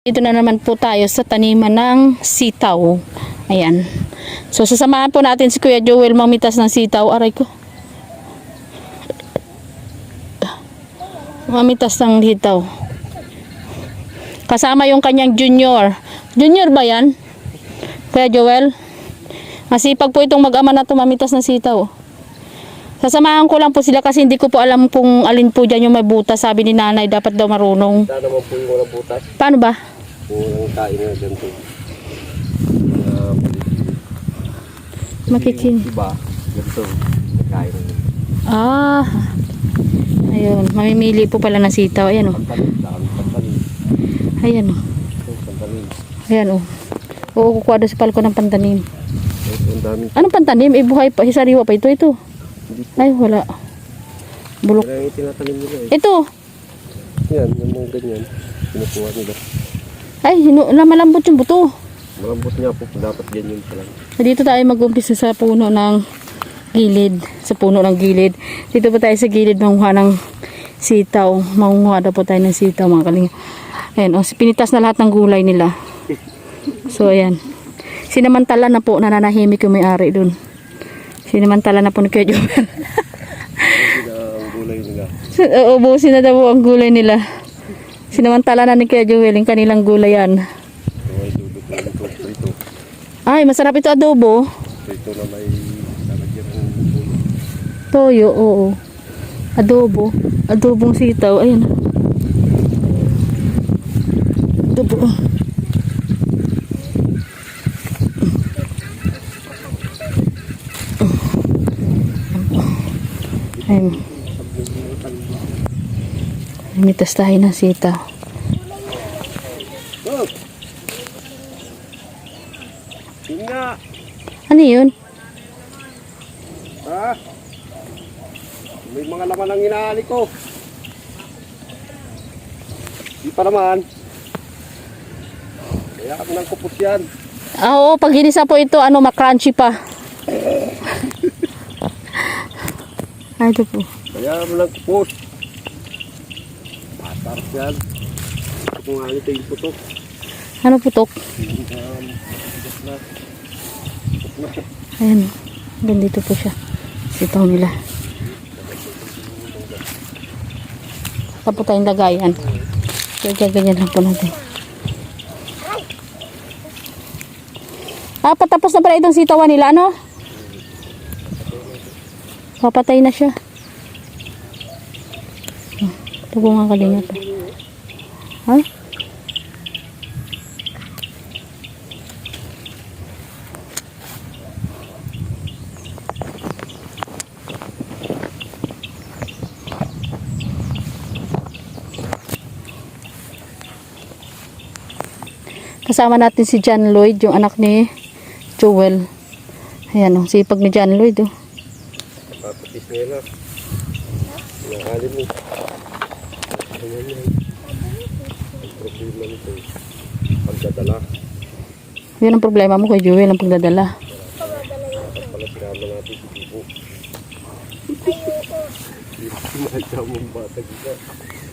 Dito na naman po tayo sa taniman ng sitaw. Ayan. So sasamahan po natin si Kuya Joel mamitas ng sitaw. Aray ko. Mamitas ng sitaw. Kasama yung kanyang junior. Junior ba yan? Kuya Joel? Masipag po itong mag-ama na mamitas ng sitaw. Sasamahan ko lang po sila kasi hindi ko po alam kung alin po dyan yung may butas. Sabi ni nanay dapat daw marunong. Sana naman po yung walang butas. Paano ba? Kung kain na dyan po. Makichin. Iba, ganito. Kain na. Ah. Ayun. Mamimili po pala ng sitaw. Ayan o. Pantanin. Ayan o. Pantanin. Ayan o. Oo, kukuha doon sa palko ng pantanim. Ang dami. Anong pantanim? Buhay pa. Sariwa pa ito. Ay, wala. Bulok. Kaya yung tinatanim nila eh. Ito. Yan, yung mga ganyan. Pinukuha nila. Ay, malambot yung buto. Malambot niya po. Dapat ganyan pa lang. Dito tayo mag-umpisa sa puno ng gilid. Sa puno ng gilid. Dito pa tayo sa gilid manguha ng sitaw. Manguha na po tayo ng sitaw mga kalinga. Ayan, o, pinitas na lahat ng gulay nila. So, ayan. Sinamantala na po, nananahimik yung may-ari dun. Sinamantala na po ni Kuya Joel. Ang gulay nila. Ubusin na daw po ang gulay nila. Sinamantala na ni Kuya Joel yung kanilang gulayan. May dudok na ito. Ay, masarap ito adobo. Ito na may lalagyan ng puno. Toyo, oo. Adobo. Adobong sitaw. Ayan. Adobo. Ayun. Mitas tayo ng sitaw. Oh! Tingnan! Ano yun? Ha? May mga laman ang inaali ko. Di pa naman. Kaya kami ng kupos yan. Oo, pag hinisa po ito, makrunchy pa. Ay, ito po. Kaya kami ng kupos. Matarap yan. Kung nga ito yung putok. Ano putok? Ayan. Ganito po siya. Sitaw nila. Tapos tayong lagayan. Kaya ganyan lang po natin. Ah, patapos na pala itong sitawan nila, ano? Papatay na siya. Ito po nga kalinga to. Ha? Kasama natin si John Lloyd, yung anak ni Joel. Ayan o, sipag ni John Lloyd o. Papatis nila. Pinakalim mo. Ayan yan. Ang problema nito. Pagdadala. Yan ang problema mo kay Joel, ang pagdadala. Dapat pala sinama natin si Bibo. Mahal mong bata kita.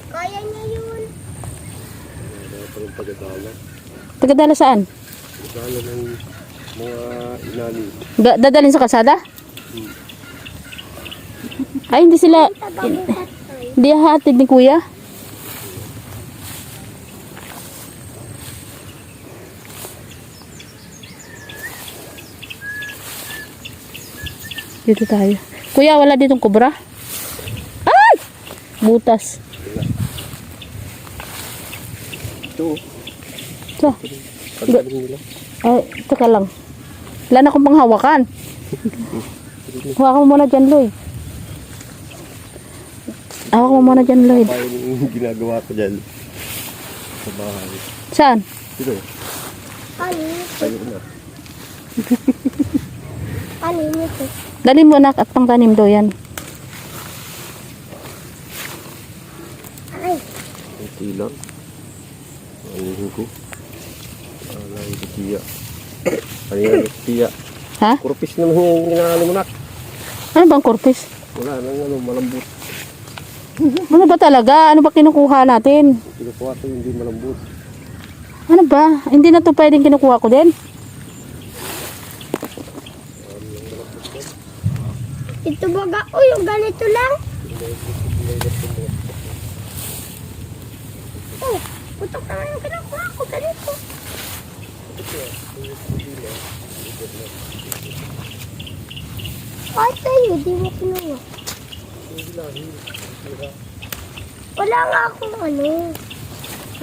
Kaya niya yun. Kaya palang pagdadala. Tagadala saan? Pagdadala ng mga inani. Dadalhin sa kalsada? Ay, hindi sila, hindi hahatid ni kuya. Dito tayo. Kuya, wala ditong kubra? Ay! Butas. Ito. So, Pagdaling nila. ay, teka lang. Wala na akong panghawakan. Hawakan mo muna dyan, Lloyd. Hawakan mo muna dyan, Lloyd. Pa yung ginagawa ko dyan. Sa bahay. Saan? Dito. Ano? Tayo na. Ano ito? Dali mo anak at pangtanim daw yan. Ay, Ang silang. Ang ko. Ang tiya. Ano yung tiya? Ha? Kurpis naman yung ginagawa mo nak. Ano bang korpis? Wala nang malambot. Ano ba talaga? Ano ba kinukuha natin? Kinukuha ko yung hindi malambot. Ano ba? Hindi na to pwedeng kinukuha ko din. Ito baga, oh, yung ganito lang. Oh, putok naman yung kinukuha ko, ganito. Kahit sa'yo, di mo kinuha. Wala nga akong ano.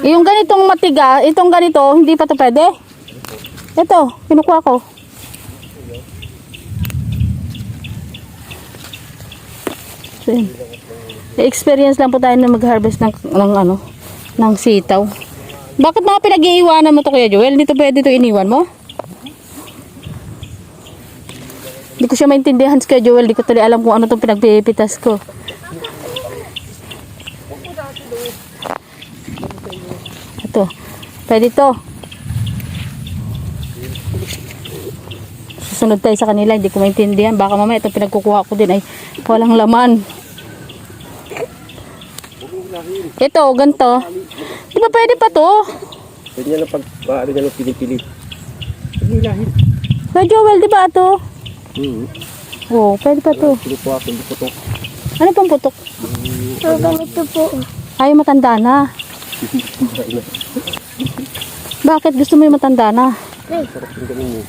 Yung ganitong matiga, itong ganito, hindi pa to pwede. Ito, kinukuha ko. So, yun. Experience lang po tayo na mag-harvest ng ano, ng sitaw. Bakit mga pinag-iiwanan mo to, Kuya Joel? Dito pwede to iniwan mo? Hindi ko siya maintindihan, Kuya Joel. Hindi ko tuloy alam kung ano tong pinagpipitas ko. Ito. Pwede to. Susunod tayo sa kanila. Hindi ko maintindihan. Baka mamaya itong pinagkukuha ko din ay walang laman. Ito, ganito. Di ba pwede pa to? Pwede niya lang ano niya lang pinipili. Pwede nilahin. Kuya Joel, di ba ito? Oo, pwede pa to. Kinukuha ko, hindi putok. Ano pang putok? So, ganito po. Ay, matanda na. Bakit gusto mo yung matanda na? Sarap yung ganun mo.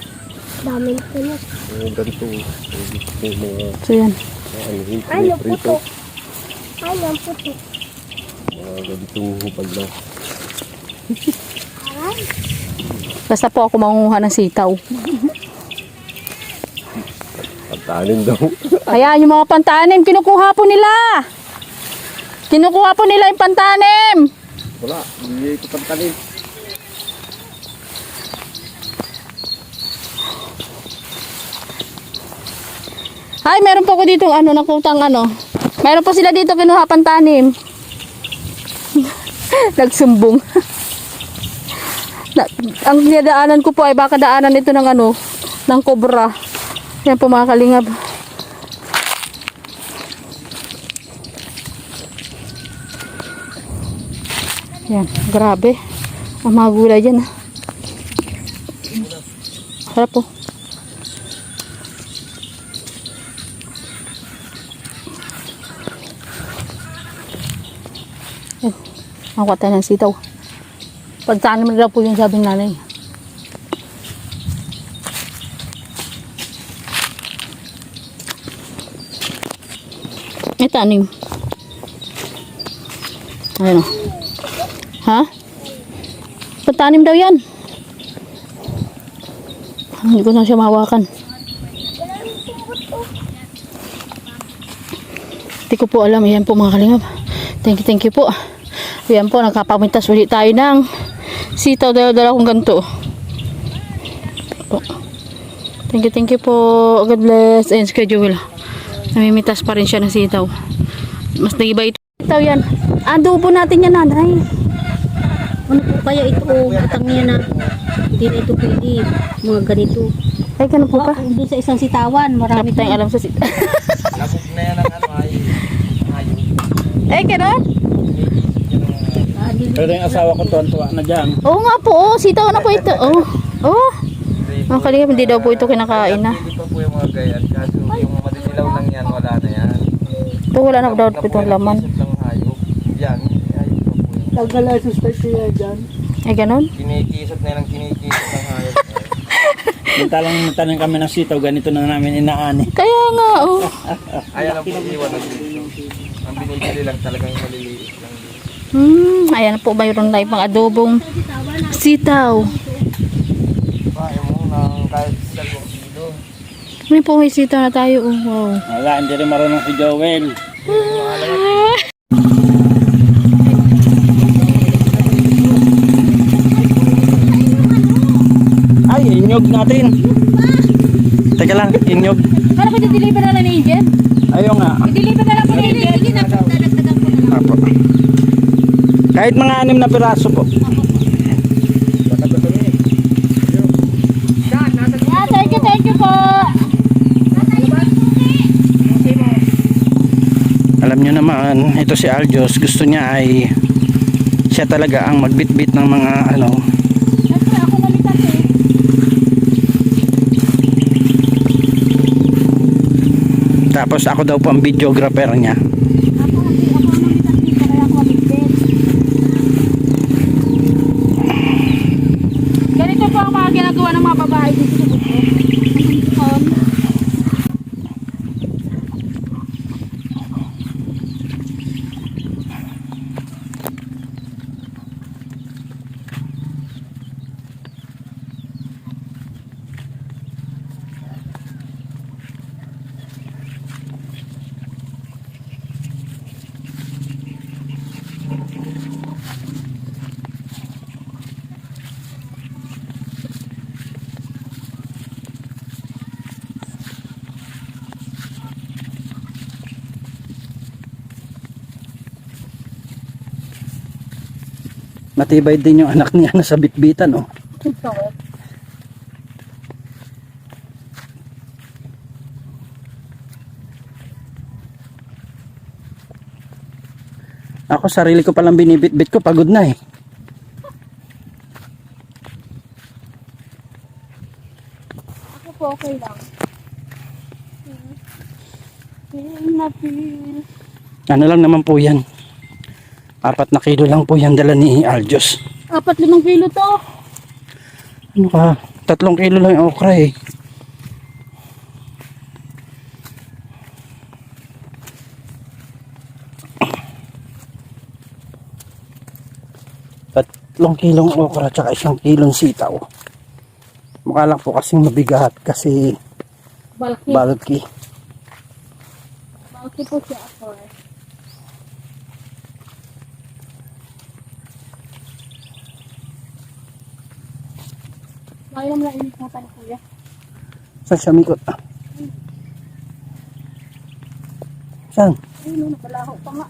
Daming puno. Ganito. Yung mga So yan. Ay, yung putok. Ay, yung putok. ganitong hupag lang. Aray. Basta po ako mangunguha ng sitaw. Pagtanin daw. Ayan, yung mga pantanim, kinukuha po nila. Kinukuha po nila yung pantanim. Wala, hindi ito pagtanin. Ay, meron po ko dito ano, nakutang ano. Meron po sila dito kinuha pantanim. Nagsumbong. Ang dinadaanan ko po ay baka daanan ito ng ano, ng kobra. Yan po mga kalingap. Yan, grabe. Ang mga gulay dyan. Harap po. Yan, makuha tayo ng sitaw. Pagtanim na daw po yung sabi ng nanay. May tanim. Ayan o. Ha? Pagtanim daw yan. Hindi ko na siya mahawakan. Hindi ko po alam. Ayan po mga kalingap. Thank you po. Ayan po, nagkapamintas ulit tayo ng sitaw. Dala kong ganito. Thank you po. God bless. Ayan, schedule. Namimitas pa rin siya ng sitaw. Mas naiba ito. Sitaw yan. Adobo natin yan, nanay. Ano po kaya ito? Butang niya na. Hindi na ito pwede. Mga ganito. Ay, ganun po pa. Doon sa isang sitawan. Marami Marami tayong alam sa sitaw. Labog na yan ang ano ay Eh, ganun? Pero yung asawa ko tuwan-tuwa na dyan. Oo nga po. Oh. Sitaw na po ito. Oh. Oh. Ang kalingap, hindi daw po ito kinakain na. Hindi pa po yung mga gayan. Kaso yung madidilaw lang yan, wala na yan. Ito wala na daw po itong laman. Isip ng hayop. Yan, hayop pa po yan. Nagkalasos tayo siya dyan. Ay, ganun? Kinikisot na lang kinikisot ng hayop. Mintalang tanim kami ng sitaw, ganito na namin inaani. Kaya nga, oh. Ayan ang pag-iwan ng dito. Ang binibili lang talagang maliliit lang. Ayan po, mayroon tayo pang adobong sitaw. Kaya mo ng kahit 2 kilo. May po may sitaw na tayo, oh. Wow. Wala, hindi rin marunong si Joel. Ay, inyog natin. Teka lang, inyog. Para ko i-deliver na lang ni Agent? Ayun nga. I-deliver na lang po ni Agent. Sige na, dadagdagan ko na lang. Apo. Kahit mga 6 na piraso po. Yeah, thank you po. Alam nyo naman, ito si Aljos, gusto niya ay siya talaga ang magbitbit ng mga ano, Tapos ako daw po ang videographer niya. Ganito po ang mga ginagawa ng mga babae dito sa bundok. Matibay din yung anak niya na sa bitbitan, oh. Ako sarili ko palang binibitbit ko, pagod na eh. Ako po okay lang. Feel na feel. Ano lang naman po yan. 4 na kilo lang po yan dala ni Aljos. 4-5 kilo to. Ano ka? 3 kilo lang yung okra eh. Tatlong kilong okra tsaka 1 kilong sitaw. Mukha lang po kasing mabigat kasi Balki. bulky. Balki po siya ako eh. Kaya naman na init na tayo kuya. Saan siya mikot? Saan? Ayun, nakalaho pa nga.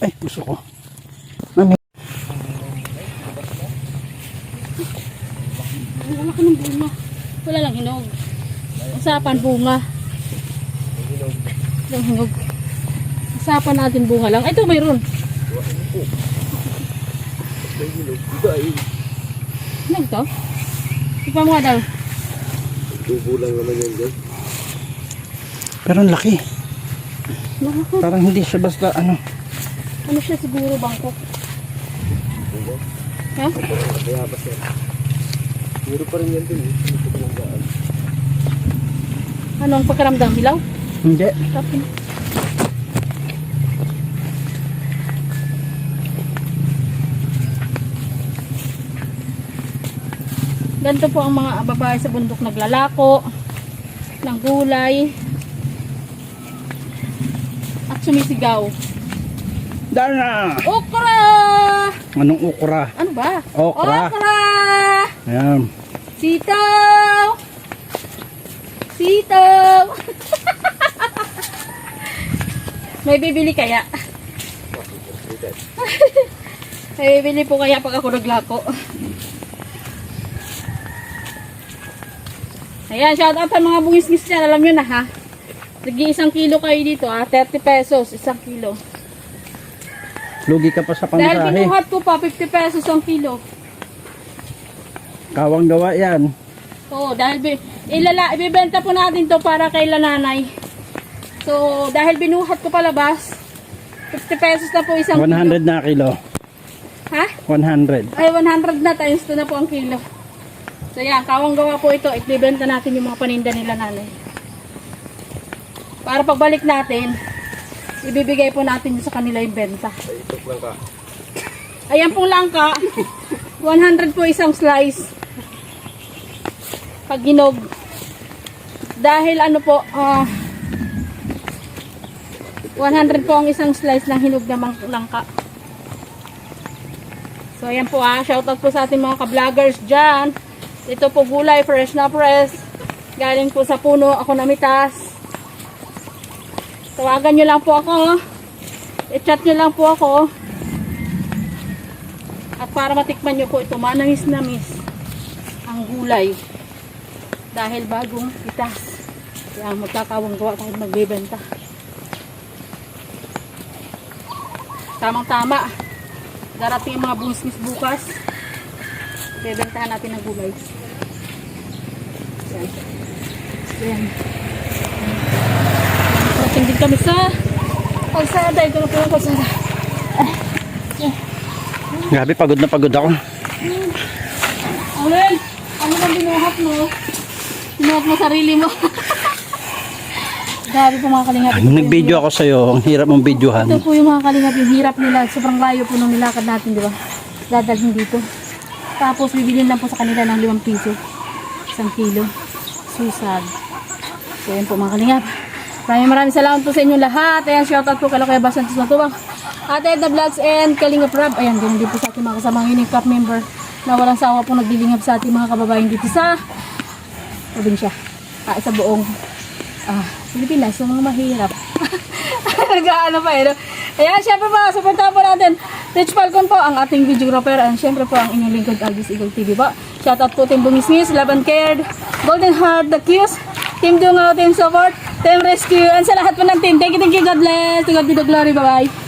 Ay, gusto ko. Mami. Ang laki ng bunga. Wala lang hinog. Usapan bunga. Yung hinog. Usapan natin bunga lang. Ito mayroon. Hinog to? Ipa mo nga daw. Tubo lang naman yan dyan. Pero ang laki. Nakaka. Parang hindi siya basta ano. Ano siya siguro bangkok? Ha? Kaya ba siya? Puro pa rin yan din eh. Hindi ko lang daan. Ano ang pagkaramdam? Hilaw? Hindi. Tapos. Ganito po ang mga babae sa bundok naglalako ng gulay at sumisigaw. Dana! Okra! Anong okra? Ano ba? Okra. Okra! Ayan. Sitaw! Sitaw! May bibili kaya? May bibili po kaya pag ako naglako. Ayan, shoutout sa mga bungis-ngis dyan. Alam nyo na ha. Lagi 1 kilo kayo dito ha. 30 pesos, 1 kilo. Lugi ka pa sa Dahil pangsahe. binuhat ko pa, 50 pesos 1 kilo. Kawang gawa yan. Oo, dahil ibibenta po natin to para kay lananay. So, dahil binuhat ko palabas, 50 pesos na po 1 kilo. 100 na kilo. Ha? 100. Ay, 100 na times 2 na po ang kilo. So, yan, kawang gawa po ito. Ibibenta natin yung mga paninda nila nanay. Para pagbalik natin, ibibigay po natin sa kanila yung benta. Ay, itok lang ka. Ayan pong langka. 100 po isang slice. Pag ginog. Dahil ano po, 100 po ang isang slice ng hinog na langka. So ayan po shoutout po sa ating mga ka-vloggers dyan. Ito po gulay, fresh na fresh. Galing po sa puno, ako namitas. Tawagan nyo lang po ako. I-chat nyo lang po ako. At para matikman nyo po ito, manamis na miss ang gulay. Dahil bagong pitas. Kaya magkakawang gawa tayo magbibenta. Tamang-tama. Darating ang mga business bukas. Bebentahan natin ng gulay. Yan. Yan. Dating din kami sa kalsada. Ito na po ang kalsada. Grabe, pagod na pagod ako. Alin, ano bang binuhat mo? Binuhat mo sarili mo. Grabe po mga kalingap. Nag-video ako sa'yo. Ang hirap mong videohan. Ito po yung mga kalingap, yung hirap nila. Sobrang layo po nung nilakad natin, di ba? Dadalhin dito. Tapos bibilin lang po sa kanila ng 5 piso. 1 kilo. Susad. So yan po mga kalingap. Maraming salamat po sa inyo lahat. Ayan, shoutout po kay Kuya Bas Santos Matubang. Ate Edna Vlogs and Kalingap Rob. Ayan, ganun din po sa ating mga kasamang Unicap member na walang sawa po naglilingap sa ating mga kababayan dito sa probinsya. Sa buong Pilipinas, sa mga mahirap. Nag-ano pa eh. No? Ayan, syempre po, supportahan po natin. Rich Falcon po, ang ating videographer. And syempre po, ang inyong lingkod, Alvis Eagle TV po. Shoutout po Team Bungisnis, Laban Cared, Golden Heart, The Q's, Team Dungaw, Team Support, Team Rescue, and sa lahat po ng team. Thank you, God bless. To God be the glory. Bye-bye.